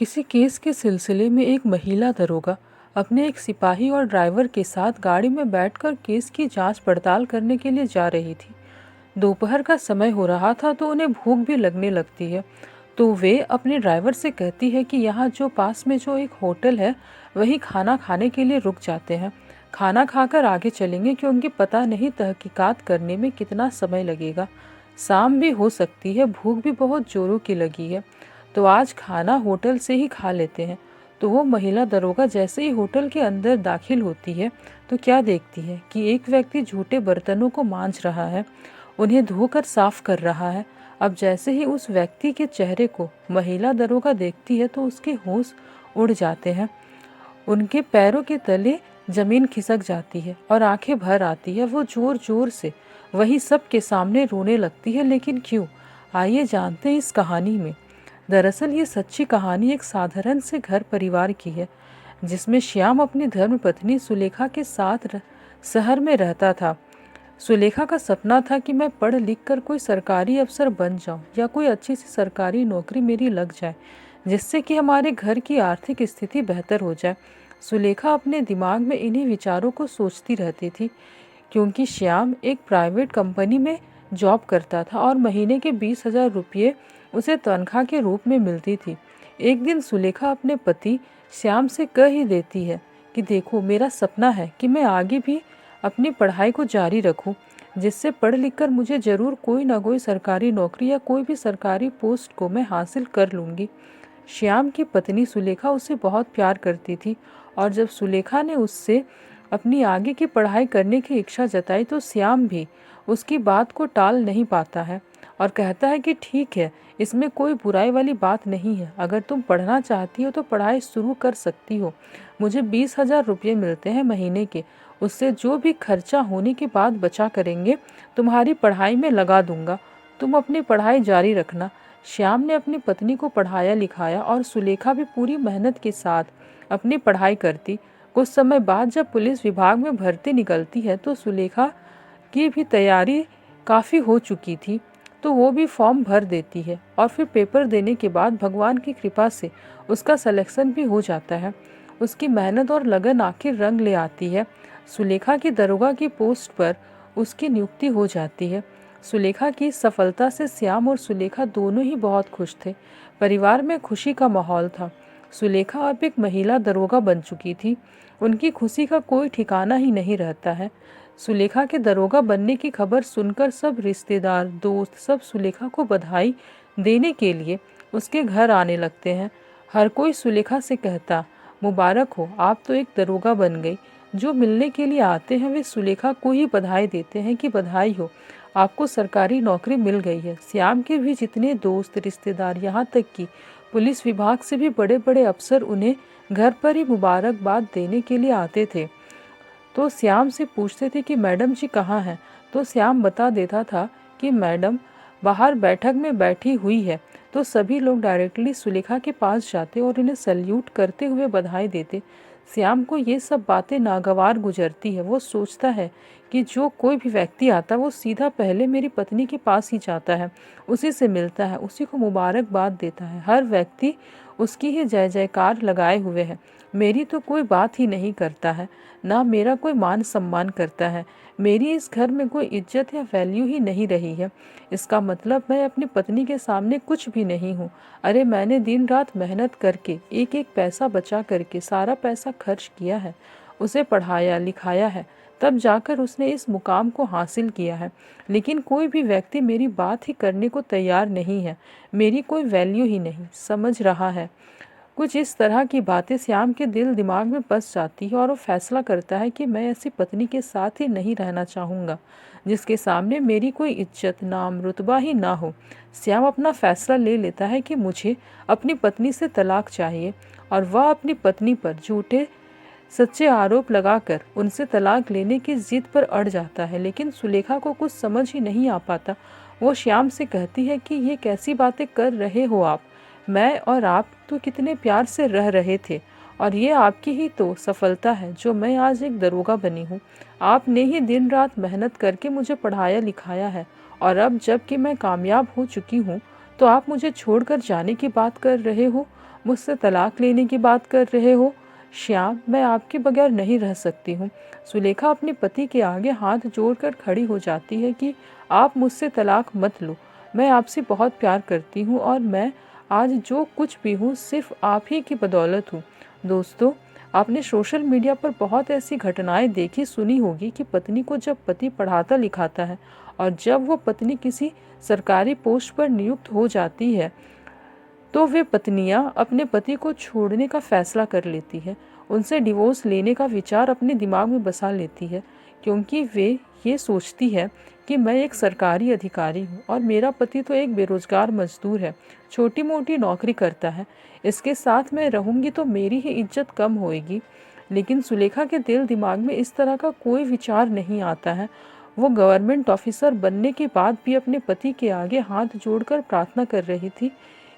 किसी केस के सिलसिले में एक महिला दरोगा अपने एक सिपाही और ड्राइवर के साथ गाड़ी में बैठकर केस की जांच पड़ताल करने के लिए जा रही थी। दोपहर का समय हो रहा था तो उन्हें भूख भी लगने लगती है। तो वे अपने ड्राइवर से कहती है कि यहाँ जो पास में जो एक होटल है वहीं खाना खाने के लिए रुक जाते हैं। खाना खाकर आगे चलेंगे क्योंकि पता नहीं तहकीकात करने में कितना समय लगेगा। शाम भी हो सकती है, भूख भी बहुत जोरों की लगी है, तो आज खाना होटल से ही खा लेते हैं। तो वो महिला दरोगा जैसे ही होटल के अंदर दाखिल होती है तो क्या देखती है कि एक व्यक्ति झूठे बर्तनों को मांज रहा है, उन्हें धोकर साफ कर रहा है। अब जैसे ही उस व्यक्ति के चेहरे को महिला दरोगा देखती है तो उसके होश उड़ जाते हैं, उनके पैरों के तले जमीन खिसक जाती है और आंखें भर आती है। वो जोर जोर से वही सब के सामने रोने लगती है। लेकिन क्यों? आइए जानते हैं इस कहानी में। दरअसल ये सच्ची कहानी एक साधारण से घर परिवार की है, जिसमें श्याम अपनी धर्म पत्नी सुलेखा के साथ शहर में रहता था। सुलेखा का सपना था कि मैं पढ़ लिख कर कोई सरकारी अफसर बन जाऊं या कोई अच्छी सी सरकारी नौकरी मेरी लग जाए, जिससे कि हमारे घर की आर्थिक स्थिति बेहतर हो जाए। सुलेखा अपने दिमाग में इन्हीं विचारों को सोचती रहती थी, क्योंकि श्याम एक प्राइवेट कंपनी में जॉब करता था और महीने के 20,000 रुपये उसे तनख्वाह के रूप में मिलती थी। एक दिन सुलेखा अपने पति श्याम से कह ही देती है कि देखो, मेरा सपना है कि मैं आगे भी अपनी पढ़ाई को जारी रखूं, जिससे पढ़ लिख कर मुझे ज़रूर कोई ना कोई सरकारी नौकरी या कोई भी सरकारी पोस्ट को मैं हासिल कर लूँगी। श्याम की पत्नी सुलेखा उसे बहुत प्यार करती थी और जब सुलेखा ने उससे अपनी आगे की पढ़ाई करने की इच्छा जताई तो श्याम भी उसकी बात को टाल नहीं पाता है और कहता है कि ठीक है, इसमें कोई बुराई वाली बात नहीं है। अगर तुम पढ़ना चाहती हो तो पढ़ाई शुरू कर सकती हो। मुझे 20,000 रुपये मिलते हैं महीने के, उससे जो भी खर्चा होने के बाद बचा करेंगे तुम्हारी पढ़ाई में लगा दूंगा। तुम अपनी पढ़ाई जारी रखना। श्याम ने अपनी पत्नी को पढ़ाया लिखाया और सुलेखा भी पूरी मेहनत के साथ अपनी पढ़ाई करती। कुछ समय बाद जब पुलिस विभाग में भर्ती निकलती है तो सुलेखा की भी तैयारी काफ़ी हो चुकी थी, तो वो भी फॉर्म भर देती है और फिर पेपर देने के बाद भगवान की कृपा से उसका सिलेक्शन भी हो जाता है। उसकी मेहनत और लगन आखिर रंग ले आती है। सुलेखा की दरोगा की पोस्ट पर उसकी नियुक्ति हो जाती है। सुलेखा की सफलता से श्याम और सुलेखा दोनों ही बहुत खुश थे। परिवार में खुशी का माहौल था। सुलेखा अब एक महिला दरोगा बन चुकी थी। उनकी खुशी का कोई ठिकाना ही नहीं रहता है। सुलेखा के दरोगा बनने की खबर सुनकर सब रिश्तेदार, दोस्त सब सुलेखा को बधाई देने के लिए उसके घर आने लगते हैं। हर कोई सुलेखा से कहता, मुबारक हो, आप तो एक दरोगा बन गई। जो मिलने के लिए आते हैं वे सुलेखा को ही बधाई देते हैं कि बधाई हो, आपको सरकारी नौकरी मिल गई है। श्याम के भी जितने दोस्त, रिश्तेदार, यहाँ तक कि पुलिस विभाग से भी बड़े बड़े अफसर उन्हें घर पर ही मुबारकबाद देने के लिए आते थे। तो श्याम से पूछते थे कि मैडम जी कहाँ हैं, तो श्याम बता देता था कि मैडम बाहर बैठक में बैठी हुई है। तो सभी लोग डायरेक्टली सुलेखा के पास जाते और इन्हें सल्यूट करते हुए बधाई देते। श्याम को ये सब बातें नागवार गुजरती है। वो सोचता है कि जो कोई भी व्यक्ति आता वो सीधा पहले मेरी पत्नी के पास ही जाता है, उसी से मिलता है, उसी को मुबारकबाद देता है। हर व्यक्ति उसकी ही जय जयकार लगाए हुए है। मेरी तो कोई बात ही नहीं करता है, ना मेरा कोई मान सम्मान करता है। मेरी इस घर में कोई इज्जत या वैल्यू ही नहीं रही है। इसका मतलब मैं अपनी पत्नी के सामने कुछ भी नहीं हूँ। अरे मैंने दिन रात मेहनत करके एक एक पैसा बचा करके सारा पैसा खर्च किया है, उसे पढ़ाया लिखाया है, तब जाकर उसने इस मुकाम को हासिल किया है। लेकिन कोई भी व्यक्ति मेरी बात ही करने को तैयार नहीं है, मेरी कोई वैल्यू ही नहीं समझ रहा है। कुछ इस तरह की बातें श्याम के दिल दिमाग में बस जाती है और वो फैसला करता है कि मैं ऐसी पत्नी के साथ ही नहीं रहना चाहूँगा जिसके सामने मेरी कोई इज्जत, नाम, रुतबा ही ना हो। श्याम अपना फैसला ले लेता है कि मुझे अपनी पत्नी से तलाक चाहिए और वह अपनी पत्नी पर झूठे सच्चे आरोप लगाकर उनसे तलाक लेने की जिद पर अड़ जाता है। लेकिन सुलेखा को कुछ समझ ही नहीं आ पाता। वो श्याम से कहती है कि ये कैसी बातें कर रहे हो आप, मैं और आप तो कितने प्यार से रह रहे थे और ये आपकी ही तो सफलता है जो मैं आज एक दरोगा बनी हूँ। आपने ही दिन रात मेहनत करके मुझे पढ़ाया लिखाया है और अब जब कि मैं कामयाब हो चुकी हूँ तो आप मुझे छोड़कर जाने की बात कर रहे हो, मुझसे तलाक लेने की बात कर रहे हो। श्याम, मैं आपके बगैर नहीं रह सकती हूँ। सुलेखा अपने पति के आगे हाथ जोड़कर खड़ी हो जाती है कि आप मुझसे तलाक मत लो। मैं आपसे बहुत प्यार करती हूँ और मैं आज जो कुछ भी हूँ सिर्फ आप ही की बदौलत हूँ। दोस्तों, आपने सोशल मीडिया पर बहुत ऐसी घटनाएं देखी सुनी होगी कि पत्नी को जब पति पढ़ाता लिखाता है और जब वो पत्नी किसी सरकारी पोस्ट पर नियुक्त हो जाती है तो वे पत्नियां अपने पति को छोड़ने का फैसला कर लेती है, उनसे डिवोर्स लेने का विचार अपने दिमाग में बसा लेती है, क्योंकि वे ये सोचती है कि मैं एक सरकारी अधिकारी हूँ और मेरा पति तो एक बेरोजगार मजदूर है, छोटी मोटी नौकरी करता है, इसके साथ मैं रहूँगी तो मेरी ही इज्जत कम होएगी। लेकिन सुलेखा के दिल दिमाग में इस तरह का कोई विचार नहीं आता है। वो गवर्नमेंट ऑफिसर बनने के बाद भी अपने पति के आगे हाथ जोड़कर प्रार्थना कर रही थी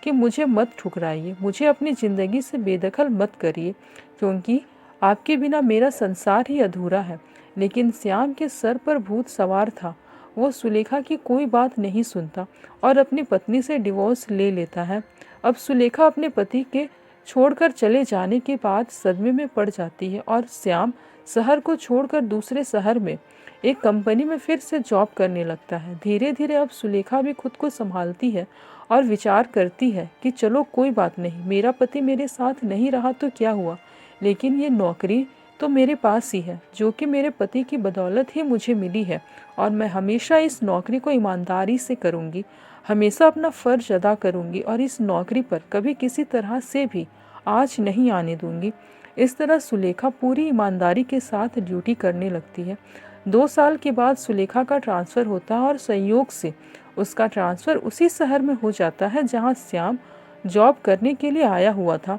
कि मुझे मत ठुकराइए, मुझे अपनी ज़िंदगी से बेदखल मत करिए, क्योंकि आपके बिना मेरा संसार ही अधूरा है। लेकिन श्याम के सर पर भूत सवार था। वो सुलेखा की कोई बात नहीं सुनता और अपनी पत्नी से डिवोर्स ले लेता है। अब सुलेखा अपने पति के छोड़कर चले जाने के बाद सदमे में पड़ जाती है और श्याम शहर को छोड़कर दूसरे शहर में एक कंपनी में फिर से जॉब करने लगता है। धीरे धीरे अब सुलेखा भी खुद को संभालती है और विचार करती है कि चलो कोई बात नहीं, मेरा पति मेरे साथ नहीं रहा तो क्या हुआ, लेकिन ये नौकरी तो मेरे पास ही है जो कि मेरे पति की बदौलत ही मुझे मिली है और मैं हमेशा इस नौकरी को ईमानदारी से करूँगी, हमेशा अपना फ़र्ज अदा करूँगी और इस नौकरी पर कभी किसी तरह से भी आँच नहीं आने दूँगी। इस तरह सुलेखा पूरी ईमानदारी के साथ ड्यूटी करने लगती है। 2 साल के बाद सुलेखा का ट्रांसफ़र होता है और संयोग से उसका ट्रांसफ़र उसी शहर में हो जाता है जहां श्याम जॉब करने के लिए आया हुआ था।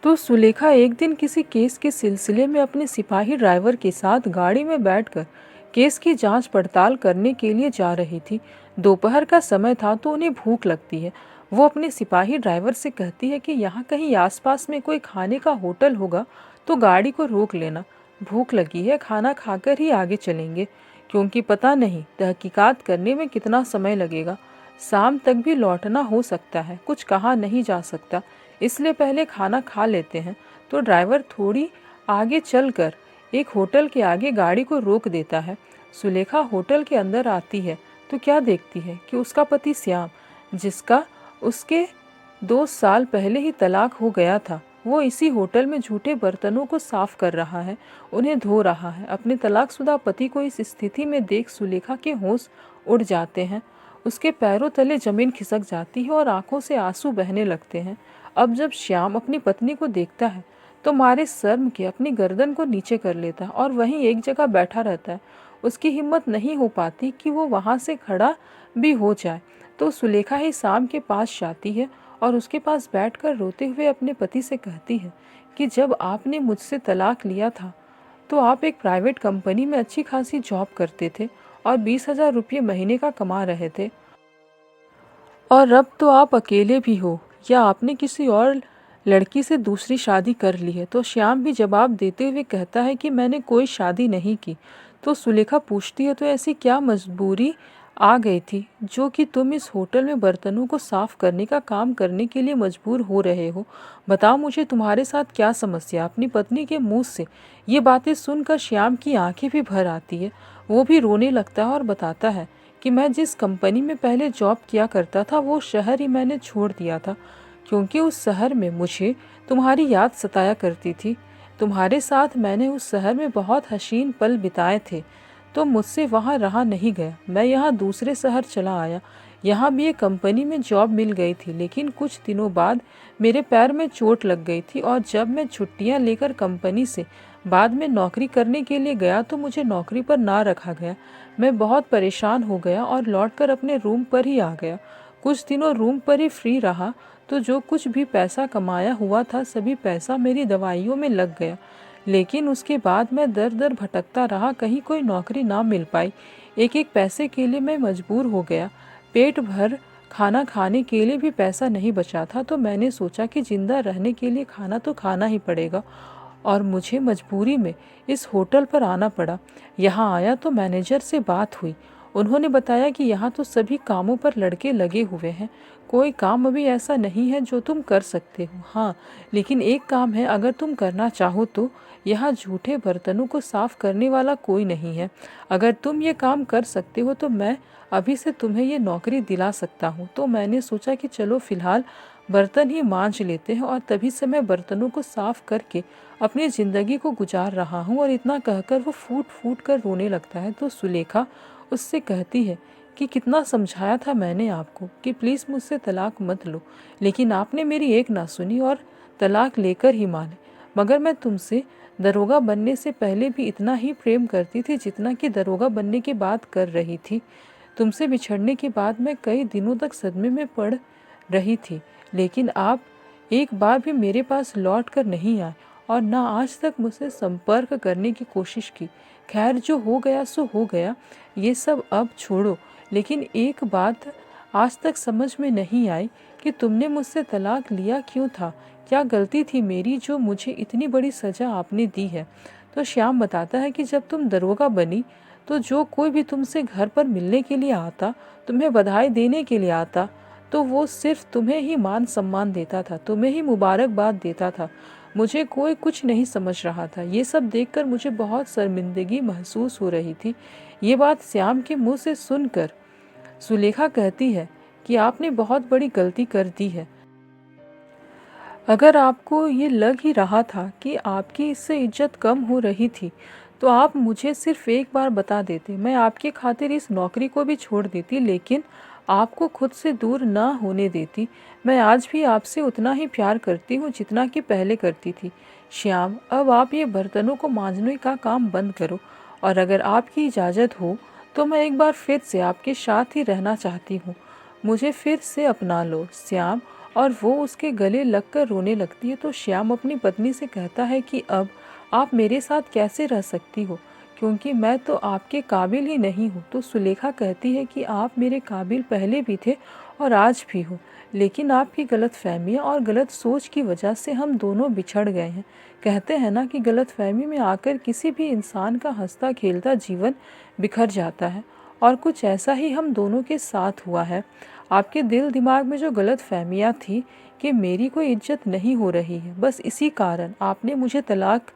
तो सुलेखा एक दिन किसी केस के सिलसिले में अपने सिपाही ड्राइवर के साथ गाड़ी में बैठकर केस की जांच पड़ताल करने के लिए जा रही थी। दोपहर का समय था तो उन्हें भूख लगती है। वो अपने सिपाही ड्राइवर से कहती है कि यहाँ कहीं आसपास में कोई खाने का होटल होगा तो गाड़ी को रोक लेना, भूख लगी है, खाना खाकर ही आगे चलेंगे, क्योंकि पता नहीं तहकीकात करने में कितना समय लगेगा, शाम तक भी लौटना हो सकता है, कुछ कहा नहीं जा सकता, इसलिए पहले खाना खा लेते हैं। तो ड्राइवर थोड़ी आगे चलकर एक होटल के आगे गाड़ी को रोक देता है। सुलेखा होटल के अंदर आती है तो क्या देखती है कि उसका पति श्याम, जिसका उसके 2 साल पहले ही तलाक हो गया था, वो इसी होटल में झूठे बर्तनों को साफ कर रहा है, उन्हें धो रहा है। अपने तलाकशुदा पति को इस स्थिति में देख सुलेखा के होश उड़ जाते हैं, उसके पैरों तले जमीन खिसक जाती है और आंखों से आंसू बहने लगते हैं। अब जब श्याम अपनी पत्नी को देखता है तो मारे शर्म के अपनी गर्दन को नीचे कर लेता है और वहीं एक जगह बैठा रहता है। उसकी हिम्मत नहीं हो पाती कि वो वहाँ से खड़ा भी हो जाए। तो सुलेखा ही शाम के पास जाती है और उसके पास बैठकर रोते हुए अपने पति से कहती है कि जब आपने मुझसे तलाक लिया था तो आप एक प्राइवेट कंपनी में अच्छी खासी जॉब करते थे और 20,000 रुपये महीने का कमा रहे थे, और अब तो आप अकेले भी हो या आपने किसी और लड़की से दूसरी शादी कर ली है। तो श्याम भी जवाब देते हुए कहता है कि मैंने कोई शादी नहीं की। तो सुलेखा पूछती है तो ऐसी क्या मजबूरी आ गई थी जो कि तुम इस होटल में बर्तनों को साफ करने का काम करने के लिए मजबूर हो रहे हो, बताओ मुझे तुम्हारे साथ क्या समस्या। अपनी पत्नी के मुंह से ये बातें सुनकर श्याम की आंखें भी भर आती है, वो भी रोने लगता है और बताता है कि मैं जिस कंपनी में पहले जॉब किया करता था वो शहर ही मैंने छोड़ दिया था, क्योंकि उस शहर में मुझे तुम्हारी याद सताया करती थी। तुम्हारे साथ मैंने उस शहर में बहुत हसीन पल बिताए थे, तो मुझसे वहाँ रहा नहीं गया। मैं यहाँ दूसरे शहर चला आया, यहाँ भी एक कंपनी में जॉब मिल गई थी, लेकिन कुछ दिनों बाद मेरे पैर में चोट लग गई थी और जब मैं छुट्टियाँ लेकर कंपनी से बाद में नौकरी करने के लिए गया तो मुझे नौकरी पर ना रखा गया। मैं बहुत परेशान हो गया और लौटकर अपने रूम पर ही आ गया। कुछ दिनों रूम पर ही फ्री रहा तो जो कुछ भी पैसा कमाया हुआ था सभी पैसा मेरी दवाइयों में लग गया। लेकिन उसके बाद मैं दर दर भटकता रहा, कहीं कोई नौकरी ना मिल पाई। एक एक पैसे के लिए मैं मजबूर हो गया। पेट भर खाना खाने के लिए भी पैसा नहीं बचा था, तो मैंने सोचा कि जिंदा रहने के लिए खाना तो खाना ही पड़ेगा और मुझे मजबूरी में इस होटल पर आना पड़ा। यहाँ आया तो मैनेजर से बात हुई, उन्होंने बताया कि यहाँ तो सभी कामों पर लड़के लगे हुए हैं, कोई काम अभी ऐसा नहीं है जो तुम कर सकते हो। हाँ, लेकिन एक काम है, अगर तुम करना चाहो तो। यहाँ जूठे बर्तनों को साफ करने वाला कोई नहीं है। अगर तुम ये काम कर सकते हो तो मैं अभी से तुम्हें ये नौकरी दिला सकता हूँ। तो मैंने सोचा कि चलो फिलहाल बर्तन ही मांज लेते हैं, और तभी से मैं बर्तनों को साफ करके अपनी ज़िंदगी को गुजार रहा हूँ। और इतना कहकर वो फूट फूट कर रोने लगता है। तो सुलेखा उससे कहती है कि कितना समझाया था मैंने आपको कि प्लीज़ मुझसे तलाक मत लो, लेकिन आपने मेरी एक ना सुनी और तलाक लेकर ही माने। मगर मैं तुमसे दरोगा बनने से पहले भी इतना ही प्रेम करती थी जितना कि दरोगा बनने के बाद कर रही थी। तुमसे बिछड़ने के बाद मैं कई दिनों तक सदमे में पड़ रही थी, लेकिन आप एक बार भी मेरे पास लौट कर नहीं आए और ना आज तक मुझसे संपर्क करने की कोशिश की। खैर, जो हो गया सो हो गया, ये सब अब छोड़ो। लेकिन एक बात आज तक समझ में नहीं आई कि तुमने मुझसे तलाक लिया क्यों था। क्या गलती थी मेरी जो मुझे इतनी बड़ी सज़ा आपने दी है। तो श्याम बताता है कि जब तुम दरोगा बनी तो जो कोई भी तुमसे घर पर मिलने के लिए आता, तुम्हें बधाई देने के लिए आता, तो वो सिर्फ तुम्हें ही मान सम्मान देता था, तुम्हें ही मुबारकबाद देता था। मुझे कोई कुछ नहीं समझ रहा था। ये सब देखकर मुझे बहुत शर्मिंदगी महसूस हो रही थी। ये बात श्याम के मुंह से सुनकर सुलेखा कहती है कि आपने बहुत बड़ी गलती कर दी है। अगर आपको ये लग ही रहा था कि आपकी इससे इज्जत कम हो रही थी, तो आप मुझे सिर्फ एक बार बता देते, मैं आपके खातिर इस नौकरी को भी छोड़ देती, लेकिन आपको खुद से दूर ना होने देती। मैं आज भी आपसे उतना ही प्यार करती हूँ जितना कि पहले करती थी। श्याम, अब आप ये बर्तनों को मांजने का काम बंद करो, और अगर आपकी इजाज़त हो तो मैं एक बार फिर से आपके साथ ही रहना चाहती हूँ। मुझे फिर से अपना लो श्याम। और वो उसके गले लगकर रोने लगती है। तो श्याम अपनी पत्नी से कहता है कि अब आप मेरे साथ कैसे रह सकती हो, क्योंकि मैं तो आपके काबिल ही नहीं हूँ। तो सुलेखा कहती है कि आप मेरे काबिल पहले भी थे और आज भी हो, लेकिन आपकी गलतफहमियाँ और गलत सोच की वजह से हम दोनों बिछड़ गए हैं। कहते हैं ना कि गलतफहमी में आकर किसी भी इंसान का हंसता खेलता जीवन बिखर जाता है, और कुछ ऐसा ही हम दोनों के साथ हुआ है। आपके दिल दिमाग में जो गलत फहमियाँ थी कि मेरी कोई इज्जत नहीं हो रही है, बस इसी कारण आपने मुझे तलाक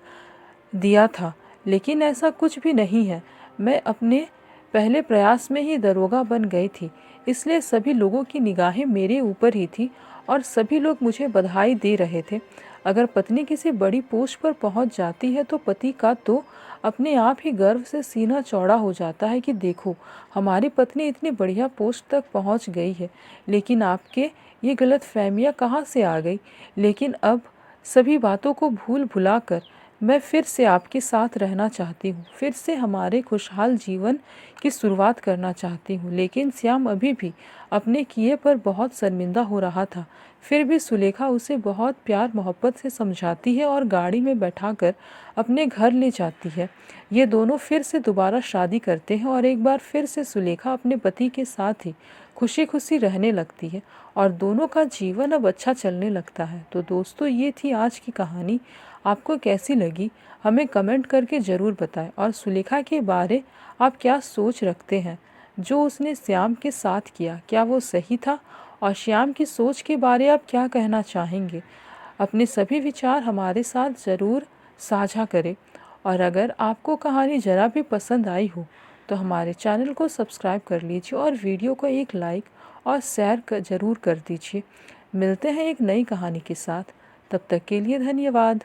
दिया था, लेकिन ऐसा कुछ भी नहीं है। मैं अपने पहले प्रयास में ही दरोगा बन गई थी, इसलिए सभी लोगों की निगाहें मेरे ऊपर ही थी और सभी लोग मुझे बधाई दे रहे थे। अगर पत्नी किसी बड़ी पोस्ट पर पहुंच जाती है तो पति का तो अपने आप ही गर्व से सीना चौड़ा हो जाता है कि देखो, हमारी पत्नी इतनी बढ़िया पोस्ट तक पहुंच गई है। लेकिन आपके ये गलत फहमियाँ कहाँ से आ गई। लेकिन अब सभी बातों को भूल भुलाकर मैं फिर से आपके साथ रहना चाहती हूँ, फिर से हमारे खुशहाल जीवन की शुरुआत करना चाहती हूँ। लेकिन श्याम अभी भी अपने किए पर बहुत शर्मिंदा हो रहा था। फिर भी सुलेखा उसे बहुत प्यार मोहब्बत से समझाती है और गाड़ी में बैठाकर अपने घर ले जाती है। ये दोनों फिर से दोबारा शादी करते हैं और एक बार फिर से सुलेखा अपने पति के साथ ही खुशी खुशी रहने लगती है और दोनों का जीवन अब अच्छा चलने लगता है। तो दोस्तों, ये थी आज की कहानी। आपको कैसी लगी हमें कमेंट करके ज़रूर बताएं, और सुलेखा के बारे आप क्या सोच रखते हैं। जो उसने श्याम के साथ किया, क्या वो सही था, और श्याम की सोच के बारे आप क्या कहना चाहेंगे। अपने सभी विचार हमारे साथ ज़रूर साझा करें, और अगर आपको कहानी ज़रा भी पसंद आई हो तो हमारे चैनल को सब्सक्राइब कर लीजिए और वीडियो को एक लाइक और शेयर ज़रूर कर दीजिए। मिलते हैं एक नई कहानी के साथ, तब तक के लिए धन्यवाद।